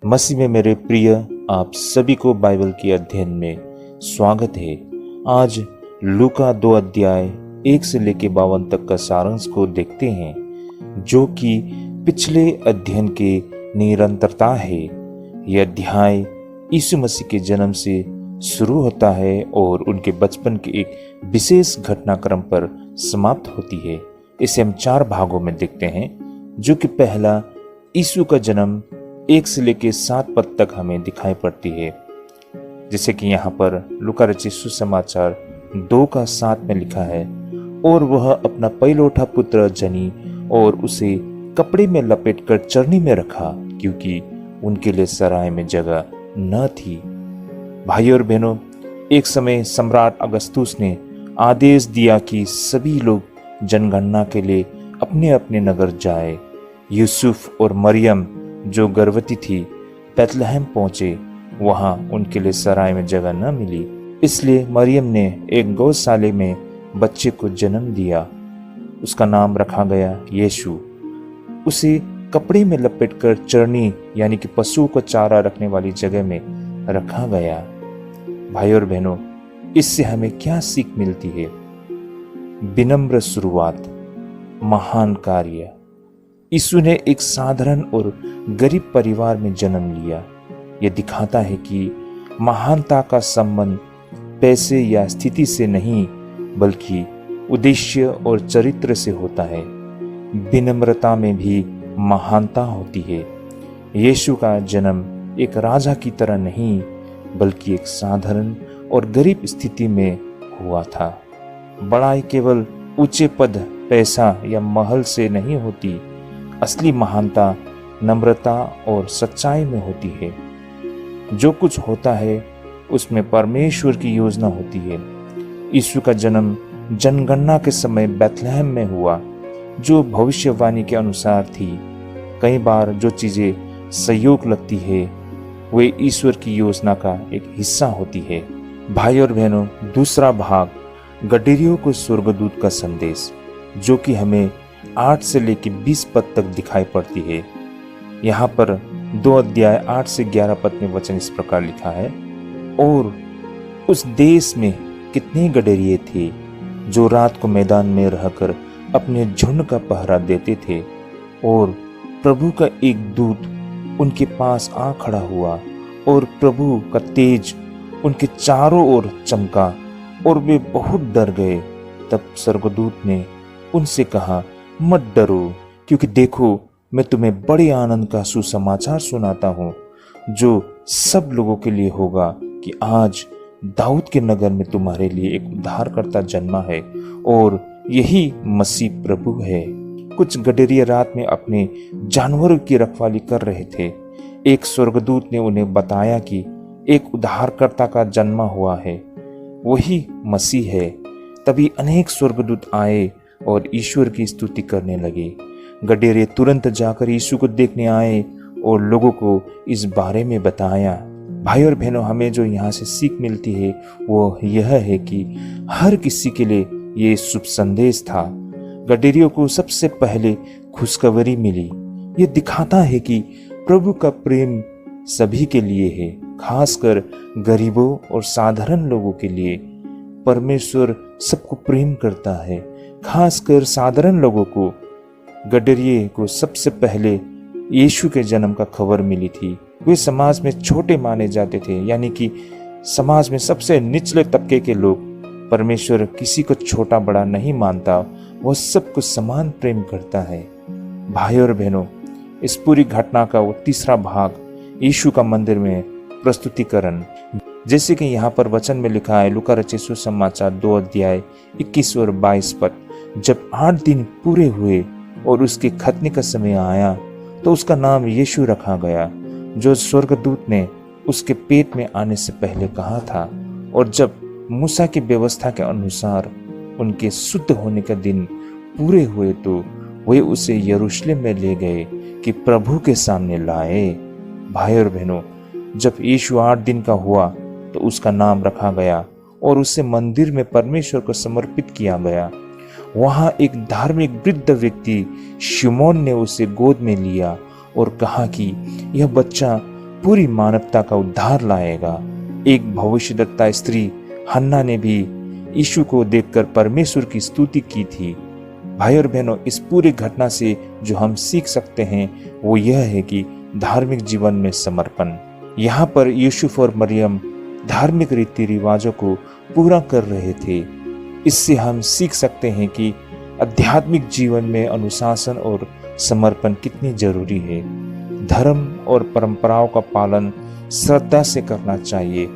मसीह में मेरे प्रिय आप सभी को बाइबल के अध्ययन में स्वागत है। आज लूका 2 अध्याय 1 से लेकर 52 तक का सारांश को देखते हैं, जो कि पिछले अध्ययन के निरंतरता है। यह अध्याय यीशु मसीह के जन्म से शुरू होता है और उनके बचपन के एक विशेष घटनाक्रम पर समाप्त होती है। इसे हम 4 भागों में देखते हैं, जो कि पहला यीशु का जन्म 1 से लेकर 7 पद तक हमें दिखाई पड़ती है। जैसे कि यहाँ पर लूका रचित सुसमाचार 2 का 7 में लिखा है, और वह अपना पहिलौठा पुत्र जनी और उसे कपड़े में लपेटकर चरनी में रखा, क्योंकि उनके लिए सराय में जगह न थी। भाई और बहनों, एक समय सम्राट अगस्तुस ने आदेश दिया कि सभी लोग जनगणना के लिए अपने अपने नगर जाए। यूसुफ और मरियम जो गर्भवती थी बैतलहम पहुंचे। वहां उनके लिए सराय में जगह न मिली, इसलिए मरियम ने एक गौशाले में बच्चे को जन्म दिया। उसका नाम रखा गया यीशु। उसे कपड़े में लपेटकर चरनी यानी कि पशुओं को चारा रखने वाली जगह में रखा गया। भाई और बहनों, इससे हमें क्या सीख मिलती है? विनम्र शुरुआत, महान कार्य। यीशु ने एक साधारण और गरीब परिवार में जन्म लिया। यह दिखाता है कि महानता का संबंध पैसे या स्थिति से नहीं, बल्कि उद्देश्य और चरित्र से होता है। विनम्रता में भी महानता होती है। यीशु का जन्म एक राजा की तरह नहीं, बल्कि एक साधारण और गरीब स्थिति में हुआ था। बड़ाई केवल ऊंचे पद, पैसा या महल से नहीं होती। असली महानता नम्रता और सच्चाई में होती है। जो कुछ होता है उसमें परमेश्वर की योजना होती है। यीशु का जन्म जनगणना के समय बैतलहम में हुआ, जो भविष्यवाणी के अनुसार थी। कई बार जो चीजें संयोग लगती है वे ईश्वर की योजना का एक हिस्सा होती है। भाई और बहनों, दूसरा भाग, गडरियों को स्वर्गदूत का संदेश, जो कि हमें 8 से लेकर 20 पद तक दिखाई पड़ती है। यहाँ पर 2 अध्याय 8 से 11 पद में वचन इस प्रकार लिखा है, और उस देश में कितने गडरिये थे जो रात को मैदान में रहकर अपने झुंड का पहरा देते थे, और प्रभु का एक दूत उनके पास आ खड़ा हुआ, और प्रभु का तेज उनके चारों ओर चमका, और वे बहुत डर गए। तब स्वर्गदूत ने उनसे कहा, मत डरो, क्योंकि देखो मैं तुम्हें बड़े आनंद का सुसमाचार सुनाता हूँ, जो सब लोगों के लिए होगा, कि आज दाऊद के नगर में तुम्हारे लिए एक उद्धारकर्ता जन्मा है, और यही मसीह प्रभु है। कुछ गडरिये रात में अपने जानवरों की रखवाली कर रहे थे। एक स्वर्गदूत ने उन्हें बताया कि एक उद्धारकर्ता का जन्मा हुआ है, वही मसीह है। तभी अनेक स्वर्गदूत आए और ईश्वर की स्तुति करने लगे। गडरिये तुरंत जाकर यीशु को देखने आए और लोगों को इस बारे में बताया। भाई और बहनों, हमें जो यहाँ से सीख मिलती है वो यह है कि हर किसी के लिए ये शुभ संदेश था। गडरियों को सबसे पहले खुशखबरी मिली। ये दिखाता है कि प्रभु का प्रेम सभी के लिए है, खासकर गरीबों और साधारण लोगों के लिए। परमेश्वर सबको प्रेम करता है, खासकर साधारण लोगों को। गडरिये को सबसे पहले यीशु के जन्म का खबर मिली थी। वे समाज में छोटे माने जाते थे, यानी कि समाज में सबसे निचले तबके के लोग। परमेश्वर किसी को छोटा बड़ा नहीं मानता, वह सबको समान प्रेम करता है। भाई और बहनों, इस पूरी घटना का वो तीसरा भाग, यीशु का मंदिर में प्रस्तुतिकरण, जैसे कि यहाँ पर वचन में लिखा है, लूका रचित सुसमाचार 2 अध्याय 21 और 22 पद। जब 8 दिन पूरे हुए और उसके खतने का समय आया, तो उसका नाम यीशु रखा गया, जो स्वर्गदूत ने उसके पेट में आने से पहले कहा था। और जब मूसा की व्यवस्था के अनुसार उनके शुद्ध होने का दिन पूरे हुए, तो वे उसे यरूशलेम में ले गए कि प्रभु के सामने लाए। भाई और बहनों, जब यीशु 8 दिन का हुआ तो उसका नाम रखा गया और उसे मंदिर में परमेश्वर को समर्पित किया गया। वहां एक धार्मिक वृद्ध व्यक्ति शिमोन ने उसे गोद में लिया और कहा कि यह बच्चा पूरी मानवता का उद्धार लाएगा। एक भविष्यद्वक्ता स्त्री हन्ना ने भी यीशु को देखकर परमेश्वर की स्तुति की थी। भाई और बहनों, इस पूरी घटना से जो हम सीख सकते हैं वो यह है कि धार्मिक जीवन में समर्पण। यहाँ पर यूसुफ और मरियम धार्मिक रीति रिवाजों को पूरा कर रहे थे। इससे हम सीख सकते हैं कि आध्यात्मिक जीवन में अनुशासन और समर्पण कितनी जरूरी है। धर्म और परंपराओं का पालन श्रद्धा से करना चाहिए।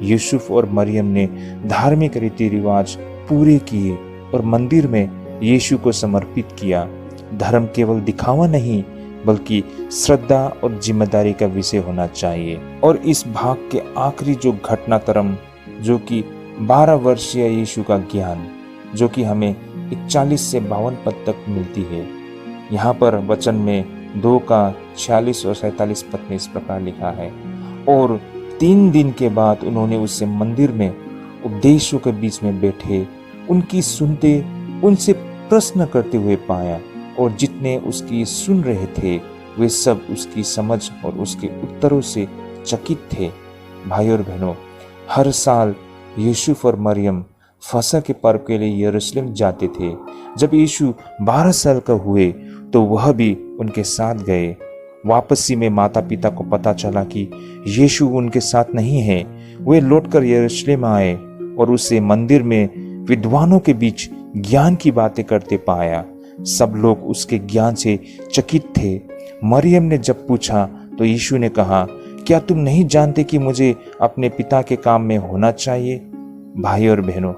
यूसुफ और मरियम ने धार्मिक रीति रिवाज पूरे किए और मंदिर में यीशु को समर्पित किया। धर्म केवल दिखावा नहीं बल्कि श्रद्धा और जिम्मेदारी का विषय होना चाहिए। और इस भाग के आखिरी जो घटनाक्रम जो कि 12 वर्षीय यीशु का ज्ञान, जो कि हमें 41 से 52 पद तक मिलती है। यहाँ पर वचन में 2 का 46 और 47 पद में इस प्रकार लिखा है, और 3 दिन के बाद उन्होंने उससे मंदिर में उपदेशों के बीच में बैठे उनकी सुनते उनसे प्रश्न करते हुए पाया, और जितने उसकी सुन रहे थे वे सब उसकी समझ और उसके उत्तरों से चकित थे। भाई और बहनों, हर साल यूसुफ और मरियम फसह के पर्व के लिए यरूशलेम जाते थे। जब यीशु 12 साल का हुए तो वह भी उनके साथ गए। वापसी में माता पिता को पता चला कि यीशु उनके साथ नहीं है। वे लौटकर यरूशलेम आए और उसे मंदिर में विद्वानों के बीच ज्ञान की बातें करते पाया। सब लोग उसके ज्ञान से चकित थे। मरियम ने जब पूछा तो यीशु ने कहा, क्या तुम नहीं जानते कि मुझे अपने पिता के काम में होना चाहिए? भाई और बहनों,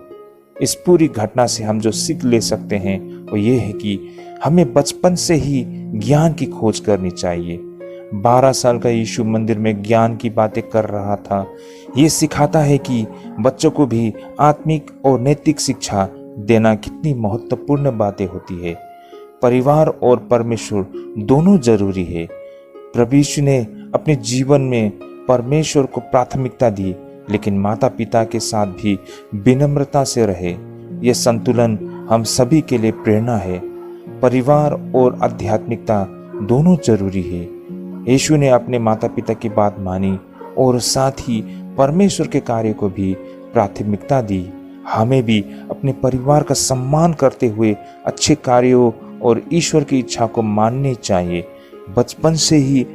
इस पूरी घटना से हम जो सीख ले सकते हैं वो ये है कि हमें बचपन से ही ज्ञान की खोज करनी चाहिए। 12 साल का यीशु मंदिर में ज्ञान की बातें कर रहा था। ये सिखाता है कि बच्चों को भी आत्मिक और नैतिक शिक्षा देना कितनी महत्वपूर्ण बातें होती है। परिवार और परमेश्वर दोनों जरूरी है। प्रभु यीशु ने अपने जीवन में परमेश्वर को प्राथमिकता दी, लेकिन माता पिता के साथ भी विनम्रता से रहे। यह संतुलन हम सभी के लिए प्रेरणा है। परिवार और आध्यात्मिकता दोनों जरूरी है। यीशु ने अपने माता पिता की बात मानी और साथ ही परमेश्वर के कार्य को भी प्राथमिकता दी। हमें भी अपने परिवार का सम्मान करते हुए अच्छे कार्यों और ईश्वर की इच्छा को माननी चाहिए। बचपन से ही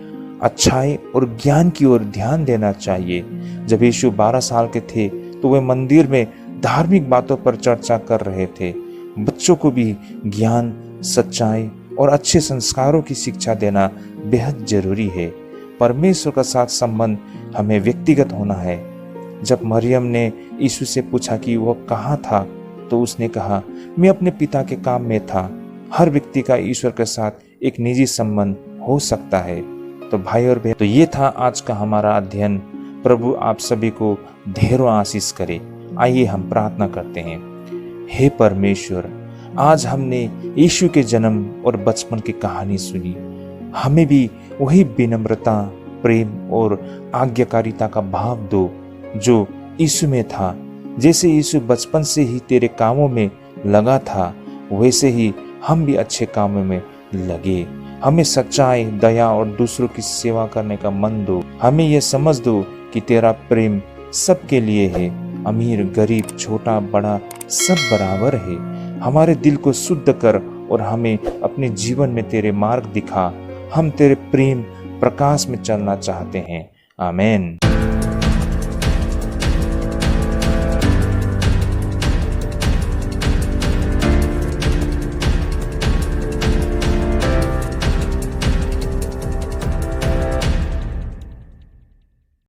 अच्छाई और ज्ञान की ओर ध्यान देना चाहिए। जब यीशु 12 साल के थे तो वे मंदिर में धार्मिक बातों पर चर्चा कर रहे थे। बच्चों को भी ज्ञान, सच्चाई और अच्छे संस्कारों की शिक्षा देना बेहद जरूरी है। परमेश्वर का साथ संबंध हमें व्यक्तिगत होना है। जब मरियम ने यीशु से पूछा कि वह कहाँ था तो उसने कहा, मैं अपने पिता के काम में था। हर व्यक्ति का ईश्वर के साथ एक निजी संबंध हो सकता है। तो भाई और बहन, तो ये था आज का हमारा अध्ययन। प्रभु आप सभी को ढेरों आशीष करे। आइए हम प्रार्थना करते हैं। हे परमेश्वर, आज हमने यीशु के जन्म और बचपन की कहानी सुनी। हमें भी वही विनम्रता, प्रेम और आज्ञाकारिता का भाव दो जो यीशु में था। जैसे यीशु बचपन से ही तेरे कामों में लगा था, वैसे ही हम भी अच्छे कामों में लगे। हमें सच्चाई, दया और दूसरों की सेवा करने का मन दो। हमें यह समझ दो कि तेरा प्रेम सबके लिए है। अमीर, गरीब, छोटा, बड़ा सब बराबर है। हमारे दिल को शुद्ध कर और हमें अपने जीवन में तेरे मार्ग दिखा। हम तेरे प्रेम प्रकाश में चलना चाहते हैं। आमीन।